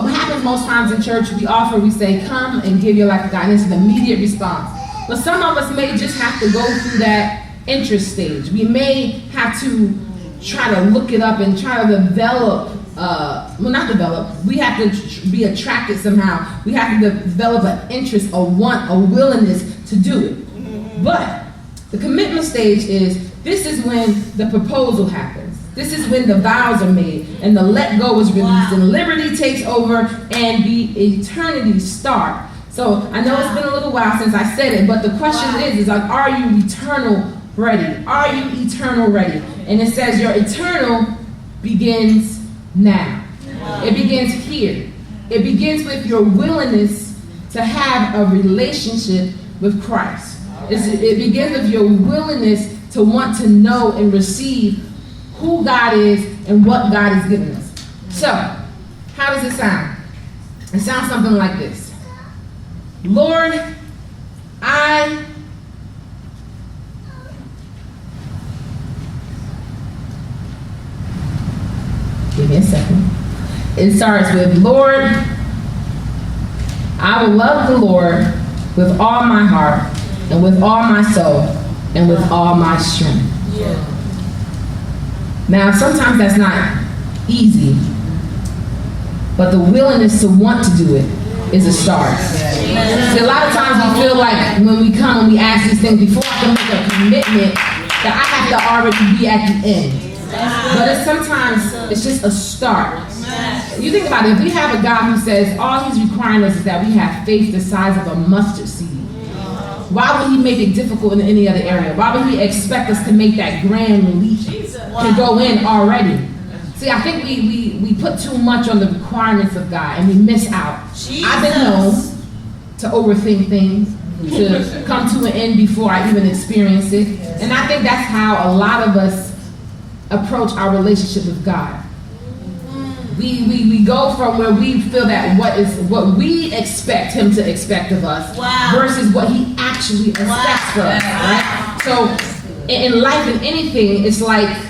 happens most times in church, we say, come and give your life to God, and it's an immediate response. But some of us may just have to go through that interest stage. We may have to try to look it up and try to develop, we have to be attracted somehow. We have to develop an interest, a want, a willingness to do it. But the commitment stage this is when the proposal happens. This is when the vows are made and the let go is released and liberty takes over and the eternity start. So I know it's been a little while since I said it, but the question is like, are you eternal ready? Are you eternal ready? And it says your eternal begins now. It begins here. It begins with your willingness to have a relationship with Christ. It begins with your willingness to want to know and receive who God is and what God has given us. So, how does it sound? It sounds something like this. Lord, give me a second. It starts with, Lord, I will love the Lord with all my heart and with all my soul and with all my strength. Yeah. Now, sometimes that's not easy, but the willingness to want to do it is a start. See, a lot of times we feel like when we come and we ask these things, before I can make a commitment, that I have to already be at the end. But sometimes it's just a start. You think about it, if we have a God who says all He's requiring us is that we have faith the size of a mustard seed, why would He make it difficult in any other area? Why would He expect us to make that grand leap to go in already? See, I think we put too much on the requirements of God and we miss out. I've been known to overthink things, to come to an end before I even experience it. And I think that's how a lot of us approach our relationship with God. We go from where we feel that what we expect Him to expect of us versus what He actually expects from us, right? So in life and anything, it's like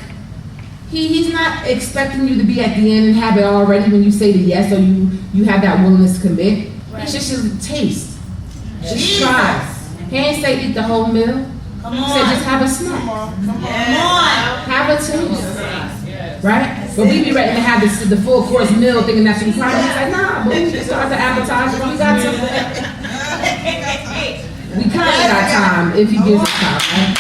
He's not expecting you to be at the end and have it already when you say the yes, or you have that willingness to commit. It's just a taste. Just try. He ain't say eat the whole meal. He said just have a snack. Come on. Have a taste. Right? But we be ready to have the full course meal thinking that's required. He's like, nah, but we can start the appetizer. We got some. We kind of got time if He gives us time, right?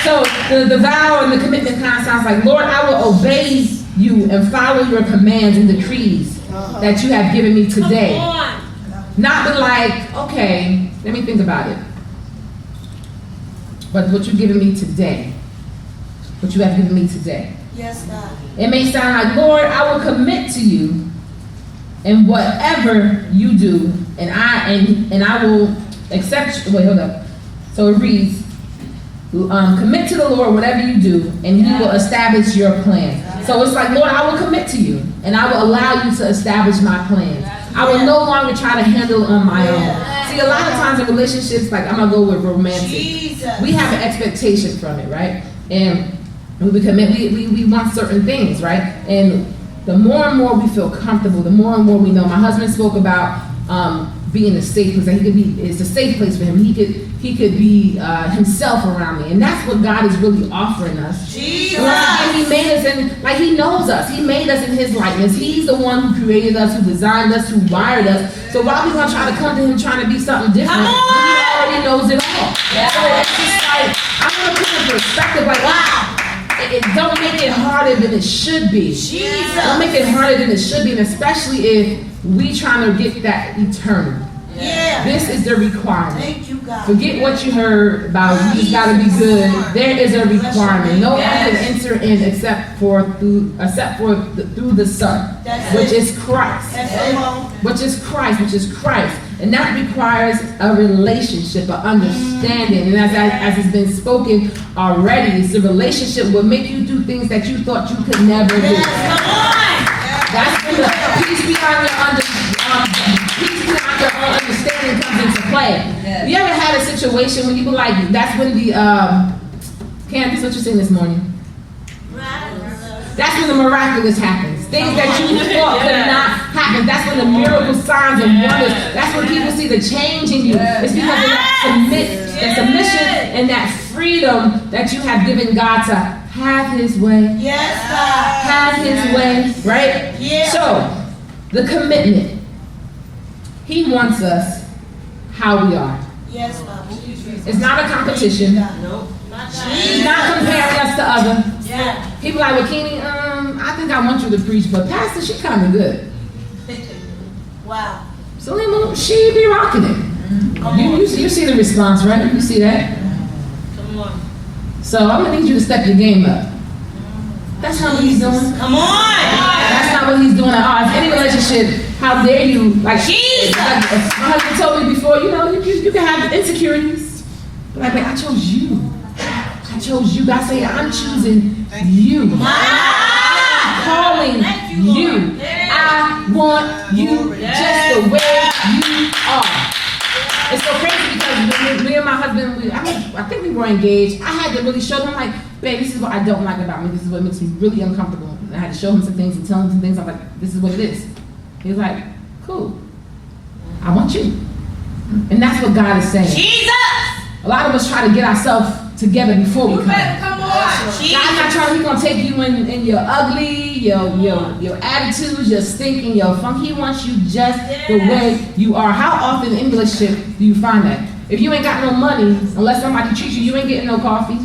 So the vow and the commitment kind of sounds like, Lord, I will obey You and follow Your commands and decrees that You have given me today. Not be like, okay, let me think about it. But what You've given me today. What You have given me today. Yes, God. It may sound like, Lord, I will commit to You and whatever You do, and I will accept. Wait, hold up. So it reads, commit to the Lord whatever you do, and He will establish your plan. So it's like, Lord, I will commit to you, and I will allow you to establish my plans. I will no longer try to handle it on my own. See, a lot of times in relationships, like I'm going to go with romantic, we have an expectation from it, right? And when we commit, we want certain things, right? And the more and more we feel comfortable, the more and more we know. My husband spoke about being a safe place. Like it's a safe place for him. He could be himself around me, and that's what God is really offering us. Jesus. He made us, and like He knows us. He made us in His likeness. He's the one who created us, who designed us, who wired us. So why are we gonna try to come to Him trying to be something different? He already knows it all. Yeah. So it's just like I'm gonna put in perspective. Like wow. Don't make it harder than it should be. Jesus. Don't make it harder than it should be, and especially if we trying to get that eternal. Yeah. This is the requirement. Thank you, God. Forget what you heard about. You just got to be good. There is a requirement. No one can enter in except through the Son, which is Christ. Which is Christ. And that requires a relationship, an understanding. And as it's been spoken already, it's a relationship will make you do things that you thought you could never do. Come on! That's when the peace beyond your own understanding comes into play. You ever had a situation when you were like, that's when the, Candace, what you saying this morning? That's when the miraculous happens. Things that you thought could not happen. That's when the miracle signs and wonders. That's when people see the change in you. It's because of that submission and that freedom that you have given God to have His way. Yes, God. Have His way, right? Yeah. So, the commitment. He wants us how we are. Yes, God. It's not a competition. No. He's not comparing us to others. Yeah. People like, Yakini, I think I want you to preach, but Pastor, she kind of good. Wow. So she be rocking it. You see the response, right? You see that? Come on. So I'm gonna need you to step your game up. That's not what He's doing. Come on. That's not what He's doing at all. If any relationship, how dare you? Like Jesus. Like my husband told me before, you can have insecurities, but like I chose you. I chose you. God said, I'm choosing you. I'm calling you. I want you just the way you are. It's so crazy because me and my husband, I think we were engaged. I had to really show him, like, babe, this is what I don't like about me. This is what makes me really uncomfortable. And I had to show him some things and tell him some things. I'm like, this is what it is. He was like, cool. I want you. And that's what God is saying. Jesus! A lot of us try to get ourselves together before we come. Come on. God's not trying. He's gonna take you in your ugly, your attitudes, your stinking, your funk. He wants you just the way you are. How often in relationship do you find that? If you ain't got no money, unless somebody treats you, you ain't getting no coffee.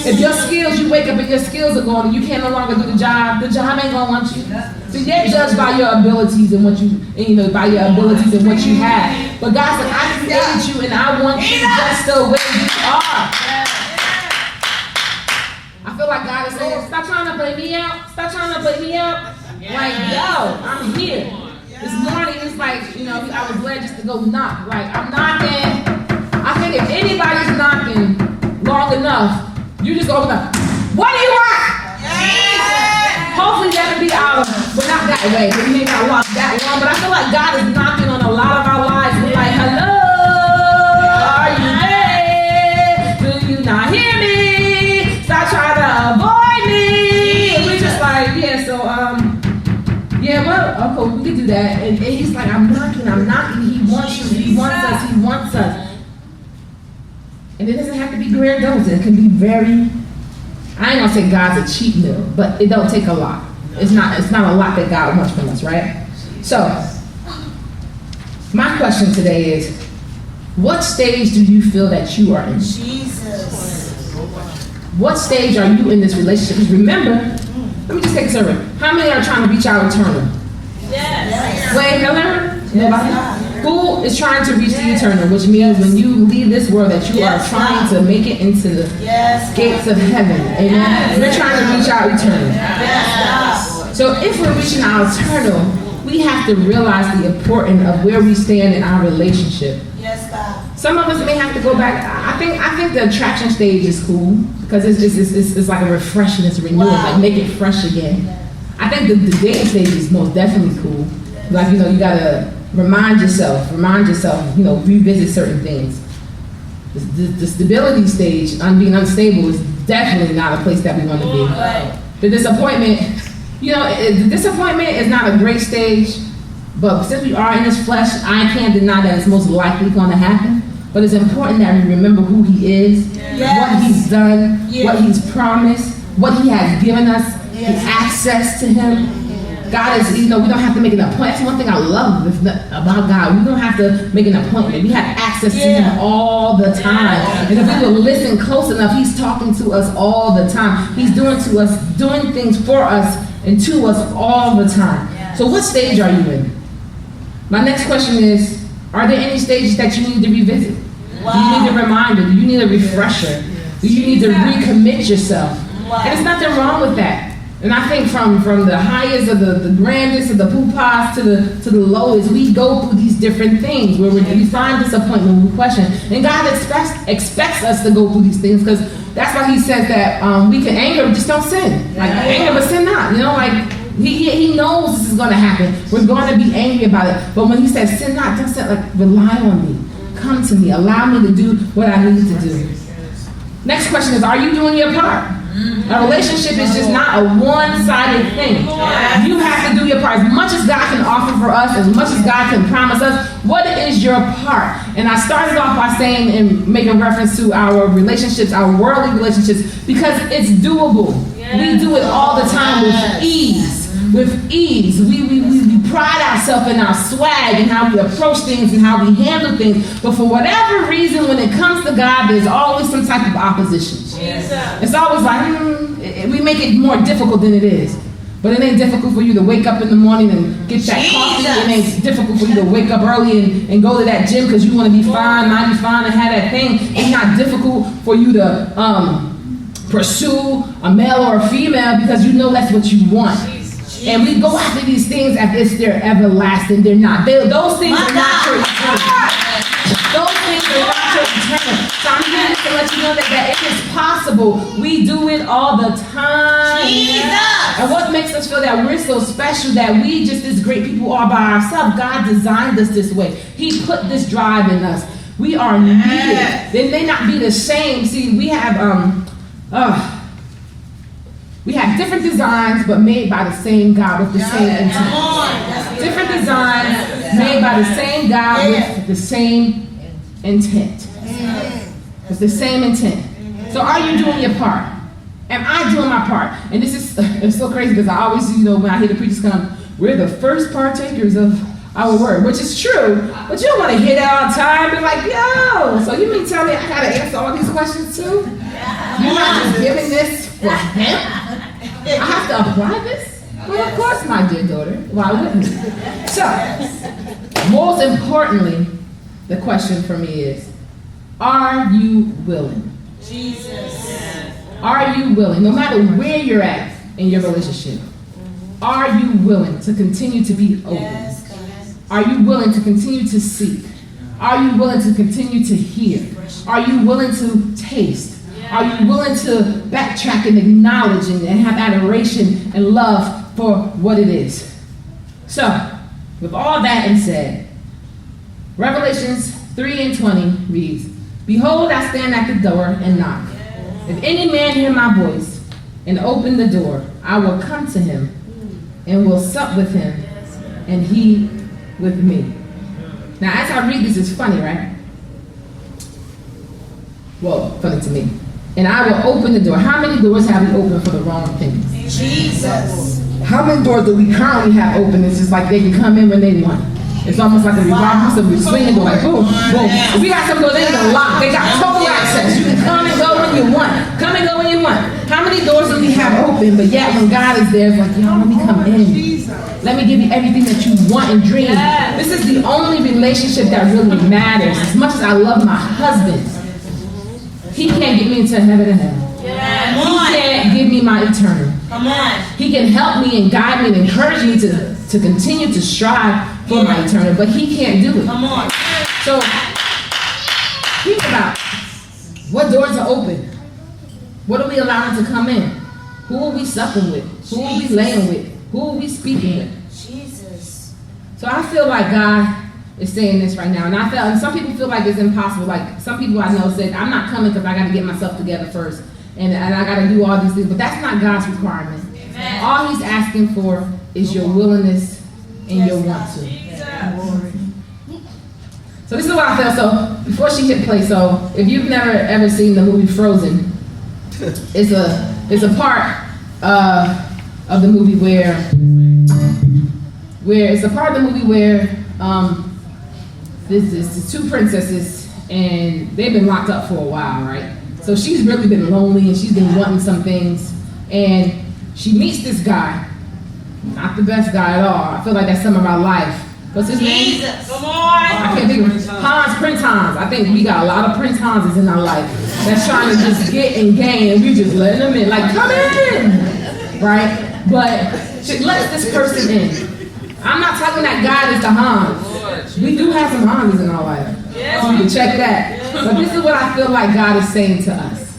If your skills, you wake up and your skills are gone, and you can no longer do the job ain't gonna want you. So you're judged by your abilities and by your abilities and what you have. But God said, I created you and I want you just the way you are. I feel like God is saying, stop trying to play me out. Stop trying to play me out. Like, yo, I'm here. This morning, it's like, I was glad just to go knock. Like, I'm knocking. I think if anybody's knocking long enough, you just open up. What do you want? Hopefully that'll be our, but not that way. We may not walk that long, but I feel like God is knocking on a lot of our lives. We're like, hello, are you there? Do you not hear me? Stop trying to avoid me. And we're just like, okay, we can do that. And He's like, I'm knocking. He wants you. He wants us. And it doesn't have to be grandiose. It can be very, I ain't gonna say God's a cheap meal, but it don't take a lot. It's not a lot that God wants from us, right? So, my question today is, what stage do you feel that you are in? Jesus. What stage are you in this relationship? Because remember, let me just take a survey. How many are trying to reach our eternal? Yes. Wait, Helen? Nobody? Who is trying to reach the eternal, which means when you leave this world that you are trying to make it into the gates of heaven. Amen. We're trying to reach our eternal. So if we're reaching our eternal, we have to realize the importance of where we stand in our relationship. Yes, God. Some of us may have to go back. I I think the attraction stage is cool because it's like a refreshing, it's a renewal, like make it fresh again. I think the dating stage is most definitely cool. Like, you gotta remind yourself, revisit certain things. The stability stage, being unstable, is definitely not a place that we want to be. The disappointment, the disappointment is not a great stage, but since we are in this flesh, I can't deny that it's most likely going to happen. But it's important that we remember who He is, what He's done, what He's promised, what He has given us, the access to Him. God is, we don't have to make an appointment. That's one thing I love about God. We don't have to make an appointment. We have access to Him all the time. And if we will listen close enough, He's talking to us all the time. He's doing things for us and to us all the time. So what stage are you in? My next question is, are there any stages that you need to revisit? Do you need a reminder? Do you need a refresher? Do you need to recommit yourself? And there's nothing wrong with that. And I think from the highest of the grandest of the poo-pas to the lowest, we go through these different things where we find disappointment, we question. And God expects us to go through these things because that's why He says that we can anger, just don't sin. Like anger, but sin not. He knows this is going to happen. We're going to be angry about it. But when He says sin not, don't say, rely on me. Come to me. Allow me to do what I need to do. Next question is, are you doing your part? A relationship is just not a one-sided thing. You have to do your part. As much as God can offer for us, as much as God can promise us, what is your part? And I started off by saying and making reference to our relationships, our worldly relationships, because it's doable. We do it all the time with ease. We pride ourselves in our swag and how we approach things and how we handle things. But for whatever reason, when it comes to God, there's always some type of opposition. It's always like, we make it more difficult than it is. But it ain't difficult for you to wake up in the morning and get that coffee. It ain't difficult for you to wake up early and go to that gym because you want to be fine, 95, and have that thing. It's not difficult for you to pursue a male or a female because you know that's what you want. And we go after these things as if they're everlasting. They're not. Those things are not your eternal. Those things are not your eternal. So I'm here to let you know that it is possible. We do it all the time. And what makes us feel that we're so special, that we just as great people are by ourselves? God designed us this way. He put this drive in us. We are needed. They may not be the same. See, we have different designs, but made by the same God with the same intent. Different designs made by the same God with the same intent. With the same intent. So are you doing your part? Am I doing my part? And this is it's so crazy because I always, when I hear the preachers come, we're the first partakers of our word, which is true, but you don't want to hear that all the time. Be like, yo, so you mean tell me I got to answer all these questions too? You're not just giving this for him? I have to apply this? Well, of course, my dear daughter. Why wouldn't you? So, most importantly, the question for me is, are you willing? Jesus. Are you willing? No matter where you're at in your relationship, are you willing to continue to be open? Are you willing to continue to seek? Are you willing to continue to hear? Are you willing to taste? Are you willing to backtrack and acknowledge and have adoration and love for what it is? So, with all that said, Revelations 3:20 reads, "Behold, I stand at the door and knock. If any man hear my voice and open the door, I will come to him and will sup with him and he with me." Now, as I read this, it's funny, right? Well, funny to me. And I will open the door. How many doors have we opened for the wrong things? Jesus. How many doors do we currently have open? It's just like they can come in when they want. It's almost like a revival, so we swing the door like boom, boom. If we got some doors, they ain't gonna lock. They got total access. You can come and go when you want. Come and go when you want. How many doors do we have open? But yet when God is there, it's like, yo, let me come in. Let me give you everything that you want and dream. This is the only relationship that really matters. As much as I love my husband, he can't get me into heaven and hell. He can't give me my eternal. Come on. He can help me and guide me and encourage me to continue to strive for my eternal, but he can't do it. Come on. So think about What doors are open? What are we allowing to come in? Who are we supping with? Who are we laying with? Who are we speaking with? Jesus. So I feel like God is saying this right now. And some people feel like it's impossible. Like some people I know said, I'm not coming because I got to get myself together first. And I got to do all these things. But that's not God's requirement. Amen. All he's asking for is your willingness and your want to. So this is what I felt. So before she hit play, so if you've never ever seen the movie Frozen, it's a part of the movie where it's a part of the movie where there's two princesses and they've been locked up for a while, right? So she's really been lonely and she's been wanting some things, and she meets this guy, not the best guy at all. I feel like that's some of our life. What's his name? Come on. I can't think of it. Prince Hans. I think we got a lot of Prince Hanses in our life that's trying to just get and gain, and we just letting them in. Like, come in, right? But she lets this person in. I'm not talking that God is the Hans. We do have some Hanses in our life. So you can check that. But this is what I feel like God is saying to us.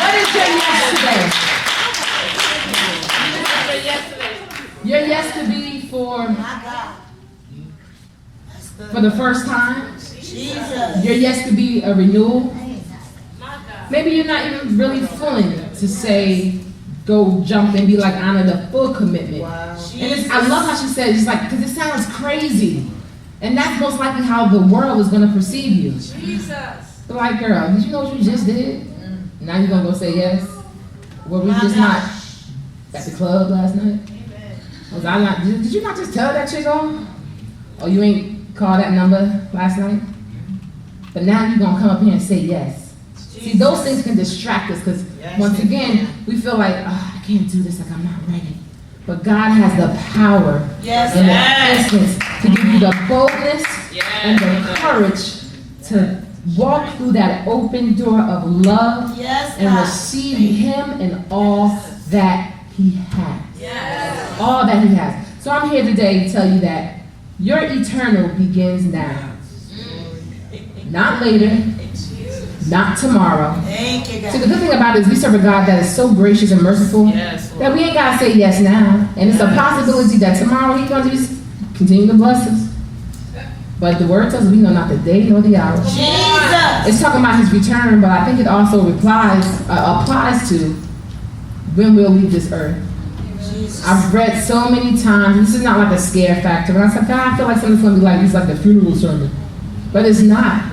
What is your yes today? Your yes could be for the first time. Jesus. Your yes could be a renewal. Maybe you're not even really feeling to say, go jump and be like, honor the full commitment. Wow. And I love how she said, it's like, because it sounds crazy. And that's most likely how the world is going to perceive you. Jesus. But like, girl, did you know what you just did? Now you're going to go say yes? Were we just not at the club last night? Was I not, did you not just tell that chick off? Or you ain't called that number last night? But now you're going to come up here and say yes. See, those things can distract us because once again, we feel like, oh, I can't do this, like I'm not ready. But God has the power and the essence to give you the boldness and the courage to walk through that open door of love and receive Him and all that He has. All that He has. So I'm here today to tell you that your eternal begins now. Not later. Not tomorrow. Thank you, God. See, the good thing about it is we serve a God that is so gracious and merciful that we ain't got to say yes now. And it's a possibility that tomorrow He's going to just continue to bless us. But the word tells us we know not the day nor the hour. Jesus. It's talking about His return, but I think it also applies to when we'll leave this earth. Jesus. I've read so many times. This is not like a scare factor. When I said, God, I feel like something's going to be like this, like the funeral sermon. But it's not.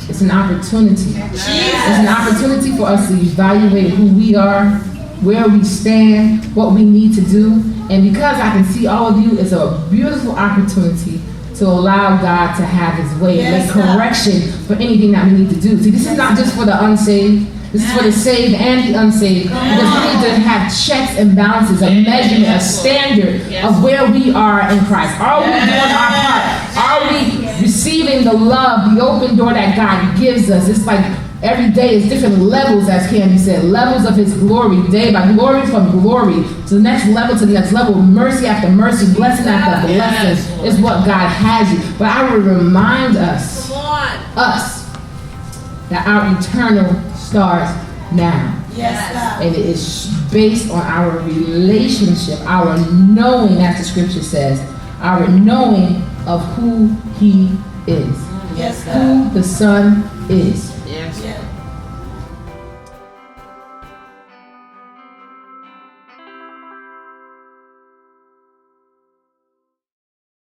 It's an opportunity. Jesus. It's an opportunity for us to evaluate who we are, where we stand, what we need to do. And because I can see all of you, it's a beautiful opportunity to allow God to have his way and make correction for anything that we need to do. See, this is not just for the unsaved. This is for the saved and the unsaved. Because we need to have checks and balances, a measurement, a standard of where we are in Christ. Are we doing our part? Are we receiving the love, the open door that God gives us? It's like every day is different levels, as Candy said, levels of his glory, day by glory from glory to the next level, mercy after mercy, blessing after blessing is what God has you. But I would remind us that our eternal starts now. Yes, God. And it is based on our relationship, our knowing, as the scripture says, our knowing of who he is. Yes, God. Who the Son is.